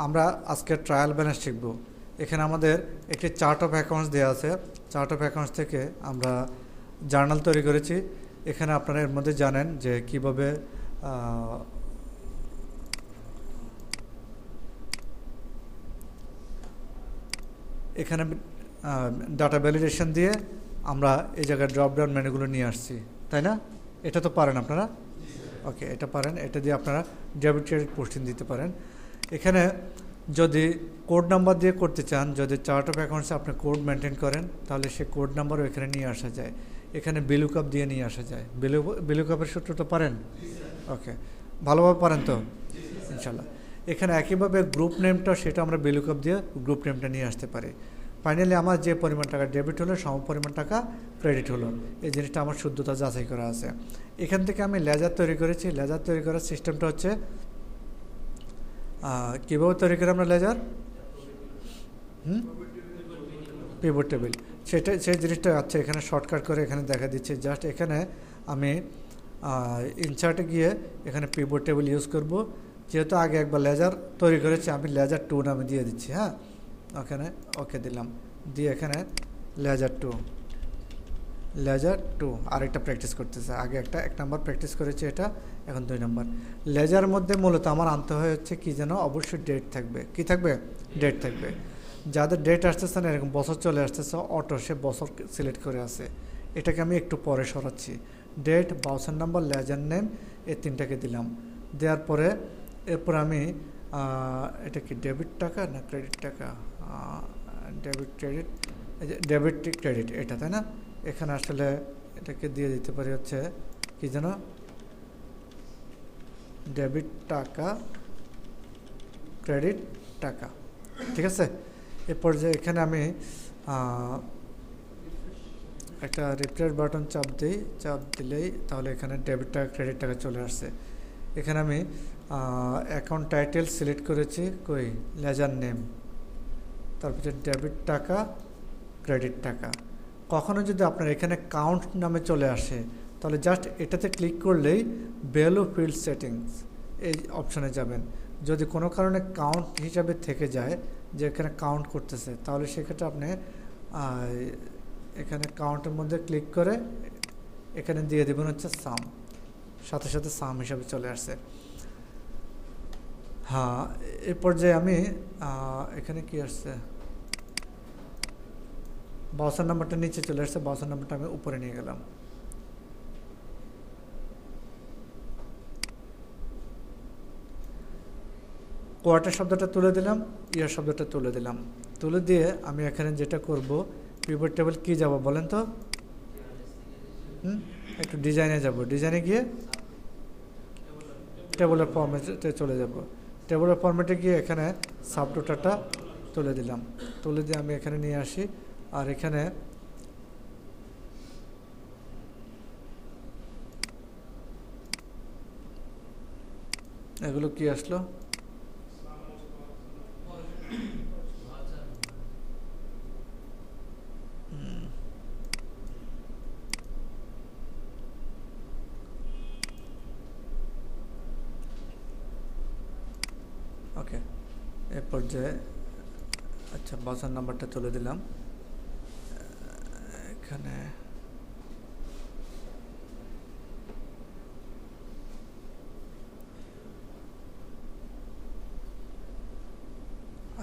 আমরা আজকে trial balance শিখব। এখানে আমাদের একটি চার্ট অফ অ্যাকাউন্টস দেওয়া আছে। চার্ট অফ অ্যাকাউন্টস থেকে আমরা জার্নাল তৈরি করেছি। এখানে আপনারা এর মধ্যে জানেন যে কিভাবে এখানে ডাটা ভ্যালিডেশন দিয়ে আমরা এই জায়গায় ড্রপ ডাউন মেনুগুলো নিয়ে আসছি, তাই না? এটা তো পারেন আপনারা? ওকে, এটা পারেন। এটা দিয়ে আপনারা ডেবিট ক্রেডিট পোস্টিং দিতে পারেন। এখানে যদি কোড নাম্বার দিয়ে করতে চান, যদি চার্ট অফ অ্যাকাউন্টসে আপনি কোড মেনটেন করেন, তাহলে সে কোড নাম্বারও এখানে নিয়ে আসা যায়। এখানে বিলুকআপ দিয়ে নিয়ে আসা যায়। বিলুকআপের সূত্র তো পারেন? ওকে, ভালোভাবে পারেন তো ইনশাল্লাহ। এখানে একইভাবে গ্রুপ নেমটা সেটা আমরা বিলুকআপ দিয়ে গ্রুপ নেমটা নিয়ে আসতে পারি। ফাইনালি আমার যে পরিমাণ টাকা ডেবিট হলো সম পরিমাণ টাকা ক্রেডিট হলো, এই জিনিসটা আমার শুদ্ধতা যাচাই করা আছে। এখান থেকে আমি লেজার তৈরি করেছি। লেজার তৈরি করার সিস্টেমটা হচ্ছে কীভাবে তৈরি করি আমরা লেজার? পিভট টেবিল, সেই জিনিসটা আছে এখানে শর্টকাট করে এখানে দেখা দিচ্ছে। জাস্ট এখানে আমি ইনসার্টে গিয়ে এখানে পিভট টেবিল ইউজ করব। যেহেতু আগে একবার লেজার তৈরি করেছি, আমি লেজার 2 নামে দিয়ে দিচ্ছি। হ্যাঁ, ওখানে ওকে দিলাম, দিয়ে এখানে লেজার 2 আরেকটা প্র্যাকটিস করতেছে। আগে এক নাম্বার প্র্যাকটিস করেছি, এটা এখন 2 নাম্বার। লেজার মধ্যে মূলত আমার আনতে হয় হচ্ছে কি যেন, অবশ্যই ডেট থাকবে। কি থাকবে? ডেট থাকবে। যাদের ডেট আসতেছে না, এরকম বছর চলে আসতেছে, অটো সে বছর সিলেক্ট করে আছে, এটাকে আমি একটু পরে সরাচ্ছি। Date, voucher number, ledger name, এই 3টাকে দিলাম। দেওয়ার পরে এরপর আমি এটা কি ডেবিট টাকা না ক্রেডিট টাকা? ডেবিট ক্রেডিট, ডেবিট ক্রেডিট এটা, তাই না? এখানে আসলে এটাকে দিয়ে দিতে পারি হচ্ছে কি যেন, ডেবিট টাকা, ক্রেডিট টাকা। ঠিক আছে? এরপর যে এখানে আমি একটা রিফ্রেশ বাটন চাপ দিলেই তাহলে এখানে ডেবিট টাকা ক্রেডিট টাকা চলে আসছে। এখানে আমি অ্যাকাউন্ট টাইটেল সিলেক্ট করেছি, কই লেজার নেম, তারপরে ডেবিট টাকা, ক্রেডিট টাকা। কখনো যদি আপনার এখানে কাউন্ট নামে চলে আসে, তাহলে জাস্ট এটাতে ক্লিক করলেই ভ্যালু ফিল্ড সেটিংস এই অপশানে যাবেন। যদি কোনো কারণে কাউন্ট হিসাবে থেকে যায়, যে এখানে কাউন্ট করতেছে, তাহলে সেক্ষেত্রে আপনি এখানে কাউন্টের মধ্যে ক্লিক করে এখানে দিয়ে দেবেন হচ্ছে সাম, সাথে সাথে সাম হিসাবে চলে আসছে। হ্যাঁ, এই পর্যায়ে আমি এখানে কি আসছে, বাউচার নাম্বারটা নিচে চলে আসছে, বাউচার নাম্বারটা আমি উপরে নিয়ে গেলাম। কোয়ার্টার শব্দটা তুলে দিলাম, ইয়ার শব্দটা তুলে দিলাম। তুলে দিয়ে আমি এখানে যেটা করব, পিভট টেবিল কি যাব বলেন তো? একটু ডিজাইনে যাব। ডিজাইনে গিয়ে টেবলের ফরম্যাটে চলে যাব। টেবলের ফরম্যাটে গিয়ে এখানে সাবটোটালটা তুলে দিলাম। তুলে দিয়ে আমি এখানে নিয়ে আসি। আর এখানে এগুলো কি আসলো, ওকে। এ পর্যায়ে আচ্ছা, বাউচার নাম্বারটা তুলে দিলাম এখানে।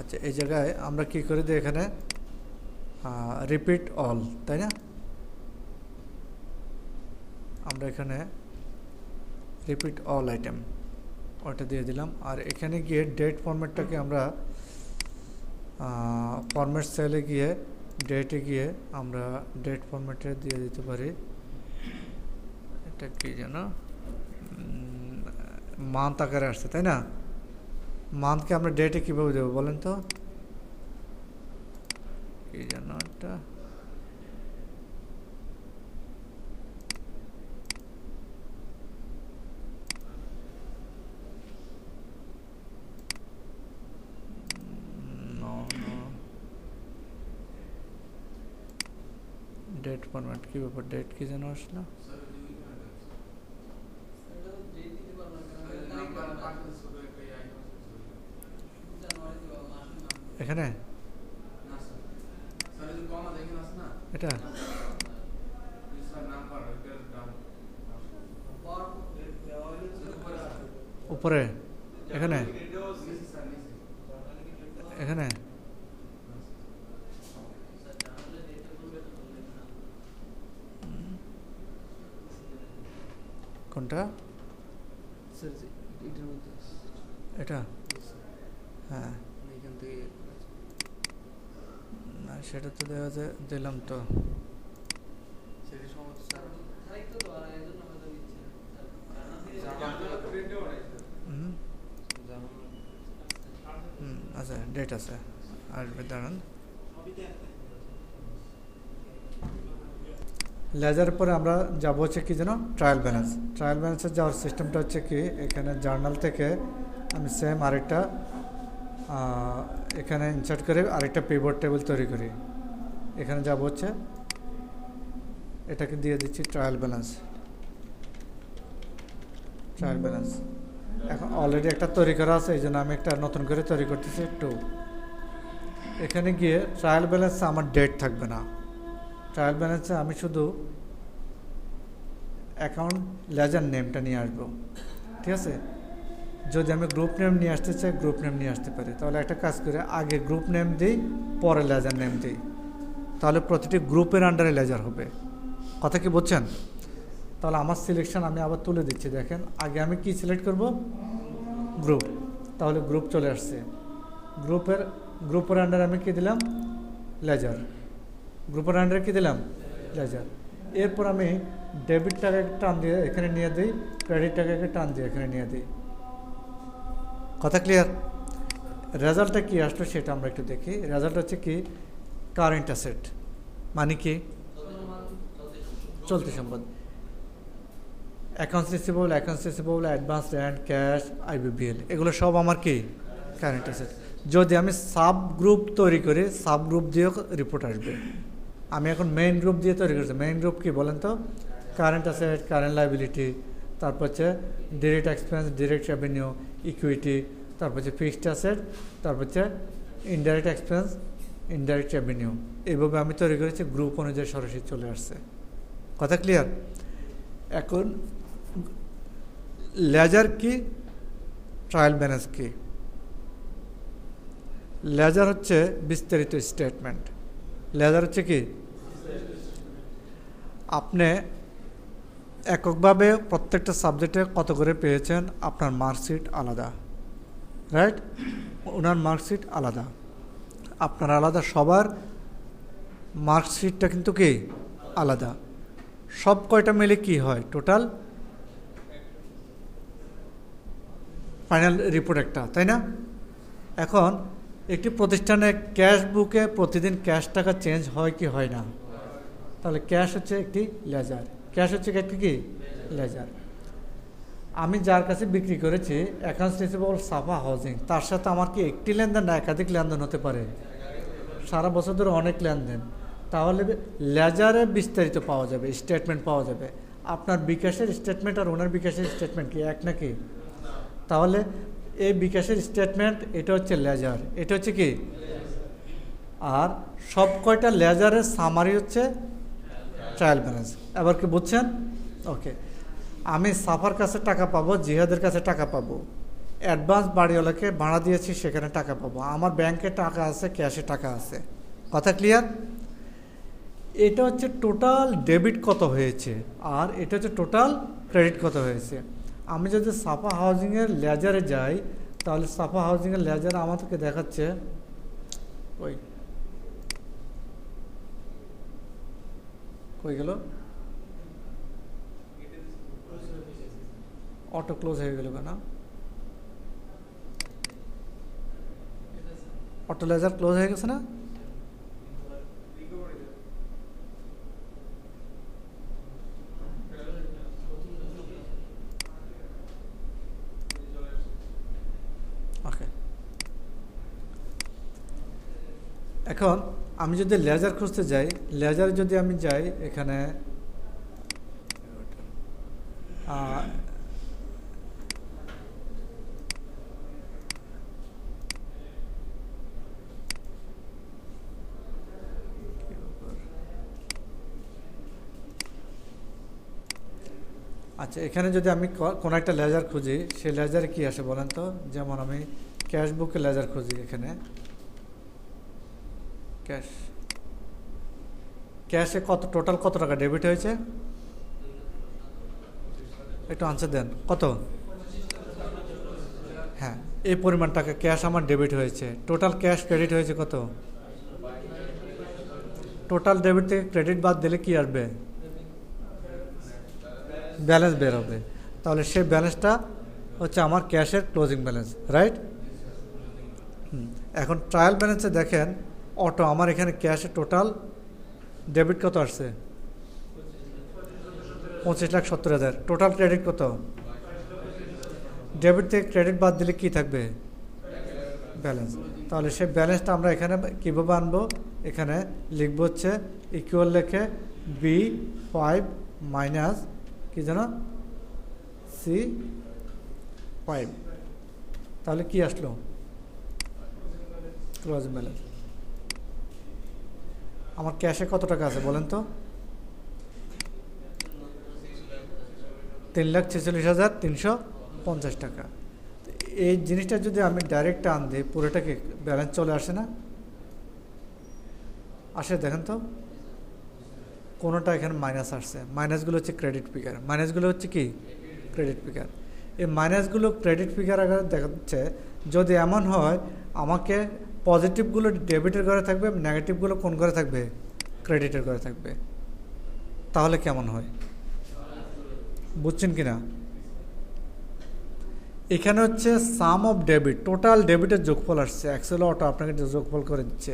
আচ্ছা, এই জায়গায় আমরা কি করে দিই, এখানে রিপিট অল, তাই না? আমরা এখানে রিপিট অল আইটেম ওটা দিয়ে দিলাম। আর এখানে গিয়ে ডেট ফরম্যাটটাকে আমরা ফরম্যাট সেলে গিয়ে ডেটে গিয়ে আমরা ডেট ফরম্যাটে দিয়ে দিতে পারি। এটা কি যেন মান্থ আকারে আসছে, তাই না? মান্থকে আমরা ডেটে কীভাবে দেবো বলেন তো? কি যেন এটা, ডেট ফরম্যাট কি ব্যাপার, ডেট কি যেন আসলো? এখানে এটা উপরে এখানে এখানে কোনটা এটা হ্যাঁ না সেটা তো দিলাম তো আচ্ছা ডেট আছে আসবে দাঁড়ান লেজারের পরে আমরা যাব হচ্ছে কি যেন ট্রায়াল ব্যালেন্সে যাওয়ার সিস্টেমটা হচ্ছে কি এখানে জার্নাল থেকে আমি সেম আরেকটা এখানে ইনসার্ট করে আরেকটা পিভট টেবিল তৈরি করি এখানে যাব হচ্ছে এটাকে দিয়ে দিচ্ছি ট্রায়াল ব্যালেন্স এখন অলরেডি একটা তৈরি করা আছে এই জন্য আমি একটা নতুন করে তৈরি করতেছি একটু এখানে গিয়ে ট্রায়াল ব্যালেন্সে আমার ডেট থাকবে না ট্রায়াল ব্যালেন্সে আমি শুধু অ্যাকাউন্ট লেজার নেমটা নিয়ে আসবো ঠিক আছে যদি আমি গ্রুপ নেম নিয়ে আসতে চাই গ্রুপ নেম নিয়ে আসতে পারি তাহলে একটা কাজ করে আগে গ্রুপ নেম দিই পরে লেজার নেম দিই তাহলে প্রতিটি গ্রুপের আন্ডারে লেজার হবে কথা কি বলছেন তাহলে আমার সিলেকশন আমি আবার তুলে দিচ্ছি দেখেন আগে আমি কি সিলেক্ট করব গ্রুপ তাহলে গ্রুপ চলে আসছে গ্রুপের আন্ডারে আমি কি দিলাম লেজার গ্রুপের আন্ডারে কি দিলাম লেজার এরপর আমি ডেবিট টাকাকে টান দিয়ে এখানে নিয়ে দিই ক্রেডিট টাকাকে টান দিয়ে এখানে নিয়ে দিই কথা ক্লিয়ার রেজাল্টটা কি আসলো সেটা আমরা একটু দেখি রেজাল্ট হচ্ছে কি কারেন্ট অ্যাসেট মানে কি চলতি সম্পদ accounts receivable advance rent cash IBBL এগুলো সব আমার কি কারেন্ট অ্যাসেট যদি আমি সাব গ্রুপ তৈরি করি সাব গ্রুপ দিয়েও রিপোর্ট আসবে আমি এখন মেইন গ্রুপ দিয়ে তৈরি করছি মেইন গ্রুপ কি বলেন তো কারেন্ট অ্যাসেট কারেন্ট লাইবিলিটি তারপর হচ্ছে direct expense direct revenue equity তারপর হচ্ছে ফিক্সড অ্যাসেট তারপর হচ্ছে ইনডাইরেক্ট এক্সপেন্স ইনডাইরেক্ট রেভিনিউ এইভাবে আমি তৈরি করেছি গ্রুপ অনুযায়ী সরাসরি চলে আসছে কথা ক্লিয়ার এখন লেজার কি ট্রায়াল ব্যালেন্স কি লেজার হচ্ছে বিস্তারিত স্টেটমেন্ট লেজার হচ্ছে কি আপনি এককভাবে প্রত্যেকটা সাবজেক্টে কত করে পেয়েছেন আপনার মার্কশিট আলাদা রাইট ওনার মার্কশিট আলাদা আপনার আলাদা সবার মার্কশিটটা কিন্তু কি আলাদা সব কয়টা মিলে কি হয় টোটাল ফাইনাল রিপোর্ট একটা তাই না এখন একটি প্রতিষ্ঠানে ক্যাশ বুকে প্রতিদিন ক্যাশ টাকা চেঞ্জ হয় কি হয় না তাহলে ক্যাশ হচ্ছে একটি লেজার ক্যাশ হচ্ছে একটি কি লেজার আমি যার কাছে বিক্রি করেছি অ্যাকাউন্টস রিসিভেবল সাফা হাউজিং তার সাথে আমার কি একটি লেনদেন না একাধিক লেনদেন হতে পারে সারা বছর ধরে অনেক লেনদেন তাহলে লেজারে বিস্তারিত পাওয়া যাবে স্টেটমেন্ট পাওয়া যাবে আপনার বিকাশের স্টেটমেন্ট আর ওনার বিকাশের স্টেটমেন্ট কি এক নাকি তাহলে এই বিকাশের স্টেটমেন্ট এটা হচ্ছে লেজার এটা হচ্ছে কি আর সব কয়টা লেজারের সামারি হচ্ছে ট্রায়াল ব্যালেন্স এবার কি বুঝছেন ওকে আমি সাফার কাছে টাকা পাবো জিহাদের কাছে টাকা পাবো অ্যাডভান্স বাড়িওয়ালাকে ভাড়া দিয়েছি সেখানে টাকা পাবো আমার ব্যাংকে টাকা আছে ক্যাশে টাকা আছে কথা ক্লিয়ার এটা হচ্ছে টোটাল ডেবিট কত হয়েছে আর এটা হচ্ছে টোটাল ক্রেডিট কত হয়েছে আমি যদি সাফা হাউজিংয়ের লেজারে যাই তাহলে সাফা হাউজিংয়ের লেজার আমাদেরকে দেখাচ্ছে কই গেল অটো ক্লোজ হয়ে গেল কেন অটো লেজার ক্লোজ হয়ে গেছে না ওকে এখন আমি যদি লেজার খুঁজতে যাই লেজার যদি আমি যাই এখানে আচ্ছা, এখানে যদি আমি কোনো একটা লেজার খুঁজি, সেই লেজারে কি আসে বলেন তো? যেমন আমি ক্যাশ বুকে লেজার খুঁজি, এখানে ক্যাশে টোটাল কত টাকা ডেবিট হয়েছে? একটু আনসার দেন, কত? হ্যাঁ, এই পরিমাণ টাকা ক্যাশ আমার ডেবিট হয়েছে। টোটাল ক্যাশ ক্রেডিট হয়েছে কত? টোটাল ডেবিট থেকে ক্রেডিট বাদ দিলে কি আসবে? ব্যালেন্স বের হবে। তাহলে সেই ব্যালেন্সটা হচ্ছে আমার ক্যাশের ক্লোজিং ব্যালেন্স, রাইট? এখন ট্রায়াল ব্যালেন্সে দেখেন, অটো আমার এখানে ক্যাশে টোটাল ডেবিট কত আসছে? 25,70,000। টোটাল ক্রেডিট কত? ডেবিট থেকে ক্রেডিট বাদ দিলে কি থাকবে? ব্যালেন্স। তাহলে সেই ব্যালেন্সটা আমরা এখানে কীভাবে আনবো? এখানে লিখবো হচ্ছে ইকুয়াল লেখে B5 মাইনাস কি যেন C5। তাহলে কি আসলো? Closing balance. আমার ক্যাশে কত টাকা আছে বলেন তো? 3,46,350 টাকা। এই জিনিসটা যদি আমি ডাইরেক্ট আন দিই, পুরোটাকে ব্যালেন্স চলে আসে না? আসে, দেখেন তো। কোনোটা এখানে মাইনাস আসছে। মাইনাসগুলো হচ্ছে ক্রেডিট ফিগার। মাইনাসগুলো হচ্ছে কি? Credit figure. এই মাইনাসগুলো ক্রেডিট ফিগার আগে দেখাচ্ছে। যদি এমন হয় আমাকে পজিটিভগুলো ডেবিটের ঘরে থাকবে, নেগেটিভগুলো কোন ঘরে থাকবে? ক্রেডিটের ঘরে থাকবে। তাহলে কেমন হয় বুঝছেন কি না? এখানে হচ্ছে সাম অফ ডেবিট, টোটাল ডেবিটের যোগফল আসছে। এক্সেল অটো আপনাকে যোগফল করে দিচ্ছে,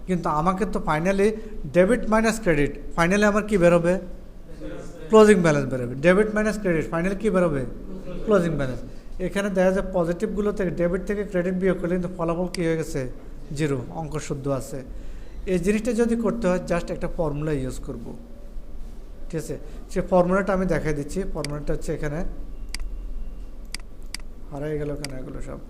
কিন্তু আমাকে তো finally debit minus credit, finally আমার কি বেরোবে? ক্লোজিং ব্যালেন্স বেরোবে। ডেবিট মাইনাস ক্রেডিট, ফাইনালি কি বেরোবে? Closing balance. এখানে দেখা যায় পজিটিভগুলো থেকে ডেবিট থেকে ক্রেডিট বিয়োগ করলে কিন্তু ফলাফল কী হয়ে গেছে? 0। অঙ্ক শুদ্ধ আছে। এই জিনিসটা যদি করতে হয় জাস্ট একটা ফর্মুলা ইউজ করব, ঠিক আছে? সে ফর্মুলাটা আমি দেখাই দিচ্ছি। ফর্মুলাটা হচ্ছে এখানে হারাই গেল কেন এগুলো সব?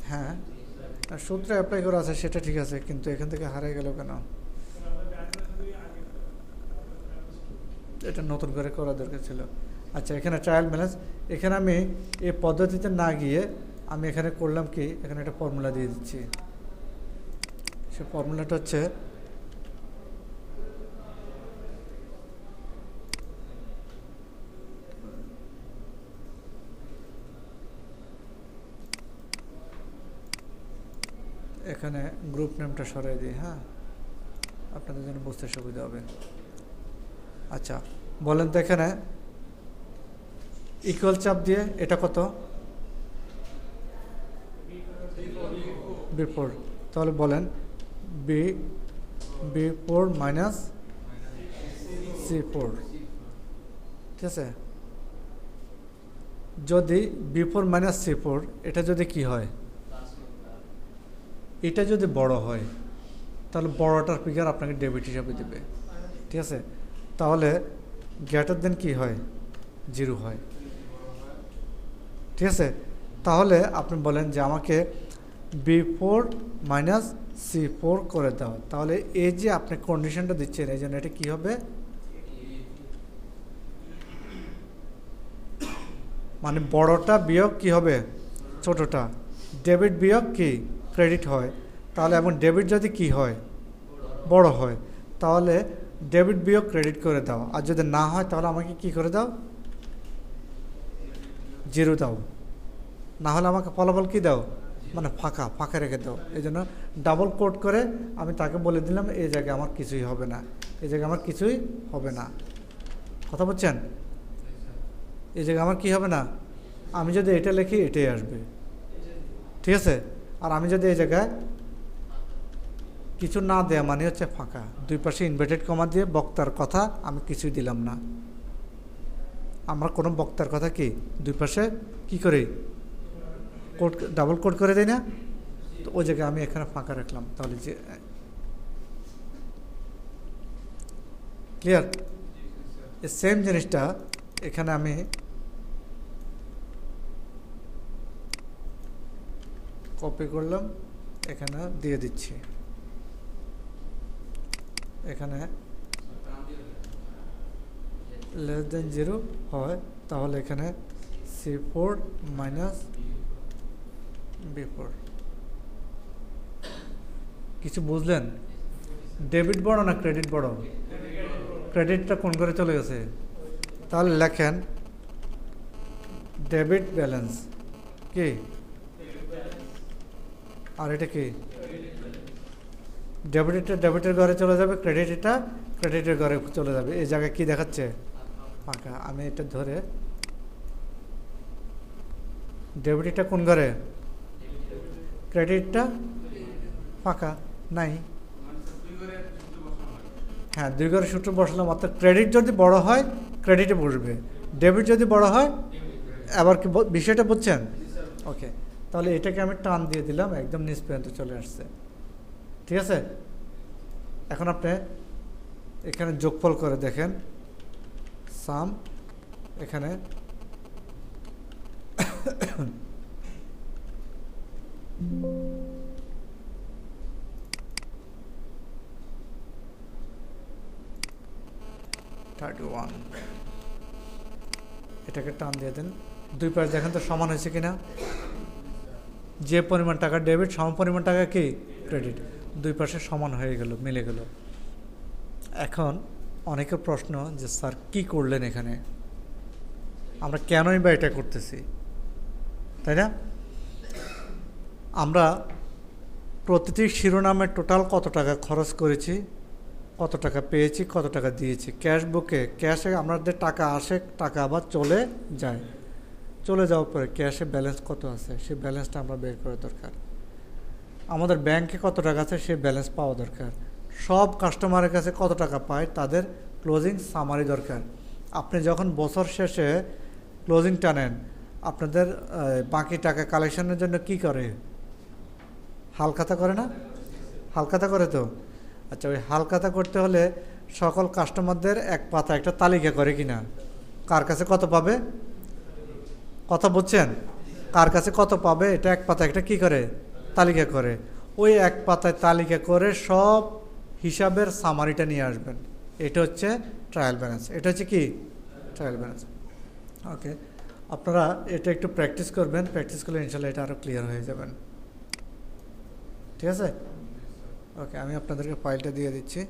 হ্যাঁ, সূত্রে অ্যাপ্লাই করা আছে, সেটা ঠিক আছে, কিন্তু এখান থেকে হারাই গেল কেন? এটা নতুন করে করা দরকার ছিল। আচ্ছা, এখানে ট্রায়াল ব্যালেন্স, এখানে আমি এই পদ্ধতিতে না গিয়ে আমি এখানে করলাম কি, এখানে একটা ফর্মুলা দিয়ে দিচ্ছি। সে ফর্মুলাটা হচ্ছে এখানে গ্রুপ নেমটা সরাই দিই, হ্যাঁ, আপনাদের জন্য বুঝতে সুবিধা হবে। আচ্ছা, বলেন তো এখানে ইকুয়াল চাপ দিয়ে এটা কত? B4। তাহলে বলেন B4 মাইনাস C4, ঠিক আছে? যদি B4 মাইনাস C4 এটা যদি কি হয়, এটা যদি বড় হয় তাহলে বড়টার ফিগার আপনাকে ডেবিট হিসাবে দেবে, ঠিক আছে? তাহলে গ্রেটার দেন কি হয়? 0 হয়, ঠিক আছে? তাহলে আপনি বলেন যে আমাকে B4 মাইনাস C4 করে দাও। তাহলে এই যে আপনি কন্ডিশনটা দিচ্ছেন, এই জন্য এটা কী হবে? মানে বড়টা বিয়োগ কি হবে? ছোটটা। ডেবিট বিয়োগ কি? ক্রেডিট হয়। তাহলে এবং ডেবিট যদি কি হয়? বড় হয়। তাহলে ডেবিট বিয়োগ ক্রেডিট করে দাও। আর যদি না হয় তাহলে আমাকে কি করে দাও? 0 দাও। না হলে আমাকে ফলাফল কি দাও? মানে ফাঁকা রেখে দাও। এই জন্য ডাবল কোট করে আমি তাকে বলে দিলাম এই জায়গায় আমার কিছুই হবে না, এই জায়গায় আমার কিছুই হবে না। কথা বলছেন? এই জায়গায় আমার কি হবে না? আমি যদি এটা লিখি এটাই আসবে, ঠিক আছে? আর আমি যদি এই জায়গায় কিছু না দেয়া মানে হচ্ছে ফাঁকা। দুই পাশে ইনভার্টেড কমা দিয়ে বক্তার কথা আমি কিছুই দিলাম না। আমরা কোনো বক্তার কথা কি দুই পাশে কি করি? কোড, ডাবল কোড করে দেয় না? তো ওই জায়গায় আমি এখানে ফাঁকা রাখলাম। তাহলে যে ক্লিয়ার? এই সেম জিনিসটা এখানে আমি কপি করলাম, এখানে দিয়ে দিচ্ছি। এখানে লেস দেন 0 হয় তাহলে এখানে C4 মাইনাস B4। কিছু বুঝলেন? ডেবিট বড় না ক্রেডিট বড়? ক্রেডিটটা কোন করে চলে গেছে? তাহলে লেখেন ডেবিট ব্যালেন্স কি, আর এটা কি? ডেবিটটা ডেবিটের ঘরে চলে যাবে, ক্রেডিটটা ক্রেডিটের ঘরে চলে যাবে। এই জায়গায় কি দেখাচ্ছে? ফাঁকা। আমি এটা ধরে, ডেবিটটা কোন ঘরে? ক্রেডিটটা ফাঁকা নাই। হ্যাঁ, 2 ঘরে সূত্র বসালাম, অর্থাৎ ক্রেডিট যদি বড় হয় ক্রেডিটে বসবে, ডেবিট যদি বড় হয়। আবার কি বিষয়টা বুঝছেন? ওকে, তাহলে এটাকে আমি টান দিয়ে দিলাম, একদম নিচ পর্যন্ত চলে আসছে। ঠিক আছে, এখন আপনি এখানে যোগফল করে দেখেন, সাম এখানে এটাকে টান দিয়ে দেন, দুই পাশ দেখেন তো সমান হয়েছে কিনা। যে পরিমাণ টাকা ডেবিট সম পরিমাণ টাকা কি ক্রেডিট, দুই পাশে সমান হয়ে গেল, মিলে গেল। এখন অনেকের প্রশ্ন যে স্যার কি করলেন এখানে, আমরা কেনই বা এটা করতেছি, তাই না? আমরা প্রতিটি শিরোনামে টোটাল কত টাকা খরচ করেছি, কত টাকা পেয়েছি, কত টাকা দিয়েছি, ক্যাশ বুকে ক্যাশে আমাদের টাকা আসে, টাকা আবার চলে যায়, চলে যাওয়ার পরে ক্যাশে ব্যালেন্স কত আছে সেই ব্যালেন্সটা আমরা বের করা দরকার। আমাদের ব্যাংকে কত টাকা আছে সেই ব্যালেন্স পাওয়া দরকার। সব কাস্টমারের কাছে কত টাকা পায় তাদের ক্লোজিং সামারি দরকার। আপনি যখন বছর শেষে ক্লোজিং টানেন, আপনাদের বাকি টাকা কালেকশনের জন্য কি করে? হালখাতা করে না? হালখাতা করে তো। আচ্ছা, ওই হালখাতা করতে হলে সকল কাস্টমারদের এক পাতা একটা তালিকা করে কিনা, কার কাছে কত পাবে, কথা বুঝছেন? কার কাছে কত পাবে এটা এক পাতা একটা কি করে তালিকা করে। ওই এক পাতায় তালিকা করে সব হিসাবের সামারিটা নিয়ে আসবেন। এটা হচ্ছে ট্রায়াল ব্যালেন্স। এটা হচ্ছে কি ট্রায়াল ব্যালেন্স। ওকে, আপনারা এটা একটু প্র্যাকটিস করবেন, প্র্যাকটিস করলে ইনশাল্লাহ এটা আরও ক্লিয়ার হয়ে যাবেন। ঠিক আছে? ওকে, আমি আপনাদেরকে ফাইলটা দিয়ে দিচ্ছি।